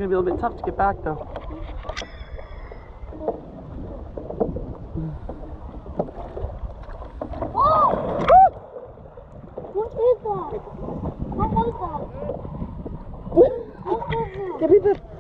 gonna be a little bit tough to get back though. Oh! What is that? What was that? What was that? Give me the...